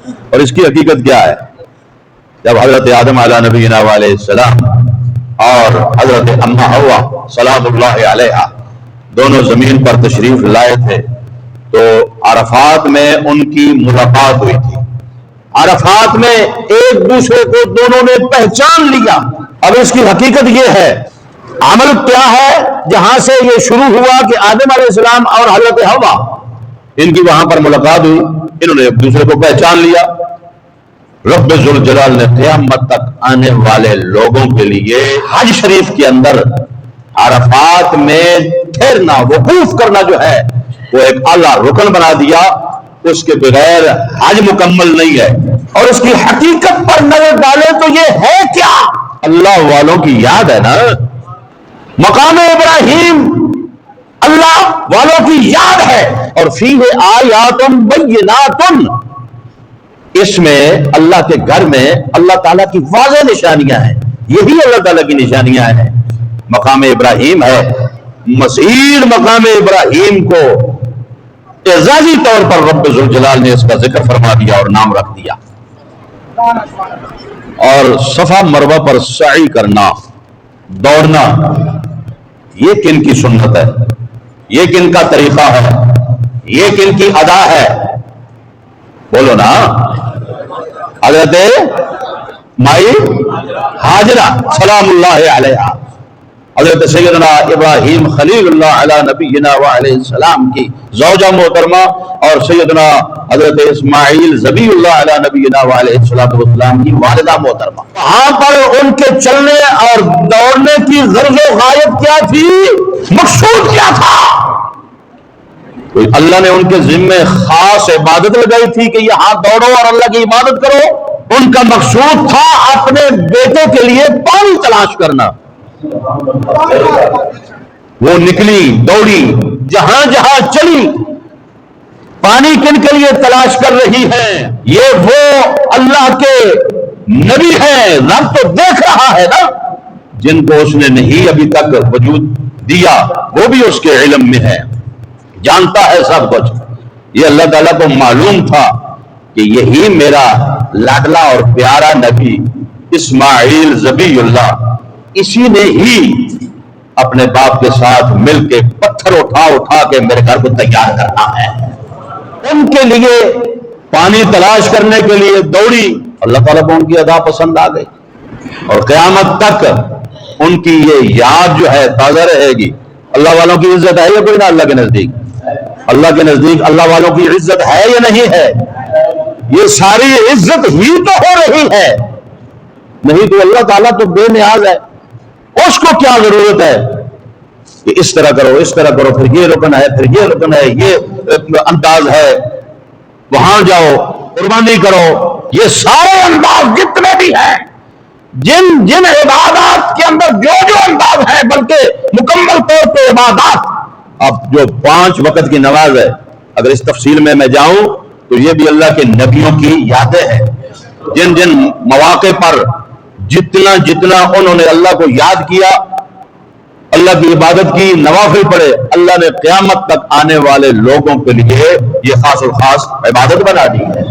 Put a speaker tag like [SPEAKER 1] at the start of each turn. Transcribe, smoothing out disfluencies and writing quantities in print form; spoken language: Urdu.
[SPEAKER 1] اور اس کی حقیقت کیا ہے؟ جب حضرت آدم علیہ نبینا علیہ السلام اور حضرت اماں حوا سلام اللہ علیہا دونوں زمین پر تشریف لائے تھے تو عرفات میں ان کی ملاقات ہوئی تھی. عرفات میں ایک دوسرے کو دونوں نے پہچان لیا. اب اس کی حقیقت یہ ہے، عمل کیا ہے؟ جہاں سے یہ شروع ہوا کہ آدم علیہ السلام اور حضرت حوا ان کی وہاں پر ملاقات ہوئی، انہوں نے ایک دوسرے کو پہچان لیا. رب ذوالجلال نے قیامت تک آنے والے لوگوں کے لیے حج شریف کے اندر عرفات میں ٹھہرنا، وقوف کرنا جو ہے وہ ایک اعلیٰ رکن بنا دیا. اس کے بغیر حج مکمل نہیں ہے. اور اس کی حقیقت پر نظر ڈالیں تو یہ ہے کیا؟ اللہ والوں کی یاد ہے نا. مقام ابراہیم اللہ والوں کی یاد ہے. اور فیہ آیات بینات، اس میں اللہ کے گھر میں اللہ تعالیٰ کی واضح نشانیاں ہیں. یہی اللہ تعالیٰ کی نشانیاں ہیں. مقام ابراہیم ہے. مزید مقام ابراہیم کو اعزازی طور پر رب ذوالجلال نے اس کا ذکر فرما دیا اور نام رکھ دیا. اور صفا مروہ پر سعی کرنا، دوڑنا، یہ کن کی سنت ہے؟ یہ کن کا طریقہ ہے؟ یہ کن کی ادا ہے؟ بولو نا. حضرت مائی ہاجرہ سلام اللہ علیہا، حضرت سیدنا ابراہیم خلیل اللہ علی نبینا وعلیہ السلام کی زوجہ محترمہ اور سیدنا حضرت اسماعیل ذبیح اللہ علی نبینا وعلیہ السلام کی والدہ محترمہ. وہاں پر ان کے چلنے اور دوڑنے کی غرض و غایت کیا تھی؟ مقصود کیا تھا؟ اللہ نے ان کے ذمے خاص عبادت لگائی تھی کہ یہاں دوڑو اور اللہ کی عبادت کرو. ان کا مقصود تھا اپنے بیٹوں کے لیے پانی تلاش کرنا. وہ نکلی، دوڑی، جہاں جہاں چلی، پانی کن کے لیے تلاش کر رہی ہیں؟ یہ وہ اللہ کے نبی ہیں، رب تو دیکھ رہا ہے نا، جن کو اس نے نہیں ابھی تک وجود دیا وہ بھی اس کے علم میں ہے، جانتا ہے سب کچھ. یہ اللہ تعالیٰ کو معلوم تھا کہ یہی میرا لاڈلا اور پیارا نبی اسماعیل ذبیح اللہ، اسی نے ہی اپنے باپ کے ساتھ مل کے پتھر اٹھا اٹھا کے میرے گھر کو تیار کرنا ہے. ان کے لیے پانی تلاش کرنے کے لیے دوڑی. اللہ تعالیٰ کو ان کی ادا پسند آ گئی اور قیامت تک ان کی یہ یاد جو ہے تازہ رہے گی. اللہ والوں کی عزت ہے یا کوئی نہ اللہ کے نزدیک؟ اللہ کے نزدیک اللہ والوں کی عزت ہے یا نہیں ہے؟ یہ ساری عزت ہی تو ہو رہی ہے، نہیں تو اللہ تعالیٰ تو بے نیاز ہے. اس کو کیا ضرورت ہے کہ اس طرح کرو، اس طرح کرو، پھر یہ رکن ہے، پھر یہ رکن ہے، یہ انداز ہے، وہاں جاؤ، قربانی کرو. یہ سارے انداز جتنے بھی ہیں، جن جن عبادات کے اندر جو جو انداز ہے، بلکہ مکمل طور پہ عبادات. اب جو 5 وقت کی نماز ہے، اگر اس تفصیل میں جاؤں تو یہ بھی اللہ کے نبیوں کی یادیں ہیں. جن جن مواقع پر جتنا جتنا انہوں نے اللہ کو یاد کیا، اللہ کی عبادت کی، نوافل پڑھے، اللہ نے قیامت تک آنے والے لوگوں کے لیے یہ خاص و خاص عبادت بنا دی ہے.